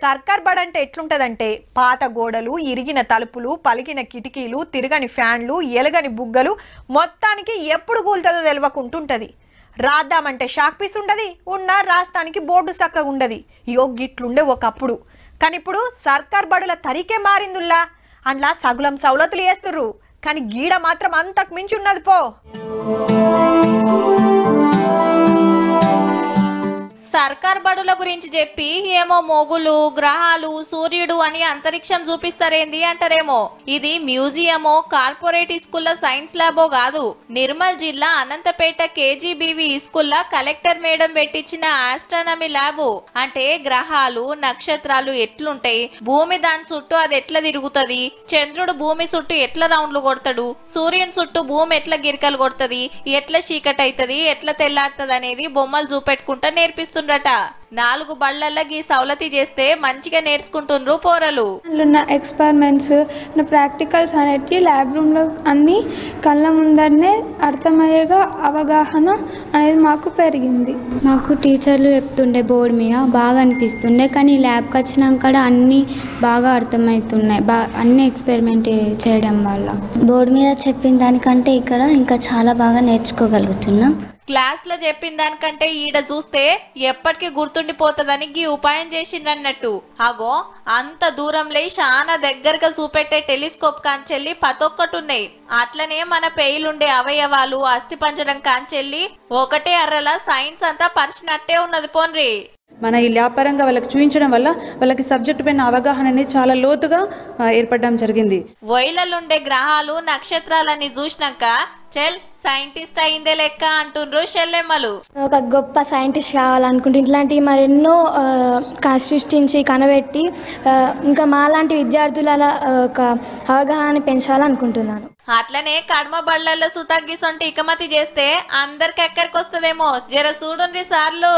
సర్కార్ బడి అంటే ఎట్లుంటదంటే పాత గోడలు, ఇరిగిన తలుపులు, పలిగిన కిటికీలు, తిరగని ఫ్యాన్లు, ఎలగని బుగ్గలు, మొత్తానికి ఎప్పుడు కూల్తుందో తెలియకుంటుంటది. రాద్దామంటే షాక్ పీస్ ఉండది, ఉన్న రాస్తానికి బోర్డు చక్కగా ఉండది. ఇయో గిట్లుండే ఒకప్పుడు. కానీ ఇప్పుడు సర్కార్ బడుల తరికే మారిందుల్లా. అందులో సగులం సౌలతులు వేస్తుర్రు, కానీ గీడ మాత్రం అంతకు మించి ఉన్నది పో. సర్కార్ బడుల గురించి చెప్పి ఏమో మొగులు, గ్రహాలు, సూర్యుడు అని అంతరిక్షం చూపిస్తారేంది అంటారేమో. ఇది మ్యూజియమో, కార్పొరేట్ స్కూల్ల సైన్స్ ల్యాబో కాదు. నిర్మల్ జిల్లా అనంతపేట కేజీబీవీ స్కూల్ల కలెక్టర్ మేడం పెట్టించిన ఆస్ట్రానమీ ల్యాబు. అంటే గ్రహాలు, నక్షత్రాలు ఎట్లుంటాయి, భూమి దాని చుట్టూ అది ఎట్లా తిరుగుతుంది, చంద్రుడు భూమి చుట్టూ ఎట్లా రౌండ్లు కొడతాడు, సూర్యుని చుట్టూ భూమి ఎట్లా గిరికలు కొడుతుంది, ఎట్లా చీకటి అవుతుంది, ఎట్లా తెల్లారుతుంది అనేది బొమ్మలు చూపెట్టుకుంటా నేర్పిస్తున్నారు. 4 బళ్ళల్లో ఈ సౌలతి చేస్తే మంచిగా నేర్చుకుంటుండ్రు పోరలు. ఎక్స్పెరిమెంట్స్, ప్రాక్టికల్స్ అనేవి ల్యాబ్ రూమ్లో అన్ని కళ్ళ ముందరనే అర్థమయ్యేగా అవగాహన అనేది మాకు పెరిగింది. మాకు టీచర్లు చెప్తుండే బోర్డు మీద బాగా అనిపిస్తుండే, కానీ ల్యాబ్కి వచ్చినాక అన్నీ బాగా అర్థమవుతున్నాయి. అన్ని ఎక్స్పెరిమెంట్ చేయడం వల్ల బోర్డు మీద చెప్పిన దానికంటే ఇక్కడ ఇంకా చాలా బాగా నేర్చుకోగలుగుతున్నాం. క్లాస్ లో చెప్పిన దానికంటే ఈడ చూస్తే ఎప్పటికీ గుర్తుండిపోతుందని ఈ ఉపాయం చేసిండ్రన్నట్టు. అగో అంత దూరంలో చాలా దగ్గరగా చూపెట్టే టెలిస్కోప్ కాంచెల్లి పతొక్కటున్నాయి. అట్లనే మన పేయిలుండే అవయవాలు, అస్థిపంజరం కాంచెల్లి ఒకటే అర్రల సైన్స్ అంతా పరిచినట్టే ఉన్నది పోన్రి. మన ఈ ల్యాబ్ పరంగా వాళ్ళకి చూపించడం వల్ల వాళ్ళకి సబ్జెక్ట్ పైన అవగాహన అనేది చాలా లోతుగా ఏర్పడడం జరిగింది. వైలలుండే గ్రహాలు, నక్షత్రాలని చూసినాక చెల్ సైంటిస్ట్ అయిందే లెక్క అంటుండ్రు షెల్లెమ్మలు. ఒక గొప్ప సైంటిస్ట్ కావాలనుకుంటే ఇట్లాంటివి మరెన్నో సృష్టించి కనబెట్టి ఇంకా మాలాంటి విద్యార్థుల ఒక అవగాహన పెంచాలనుకుంటున్నాను. అట్లనే కడమ బళ్ళల్లో సుతగ్గిసొంటి ఇకమతి చేస్తే అందరికి ఎక్కడికి వస్తుందేమో జర చూడుండ్రి సార్లు.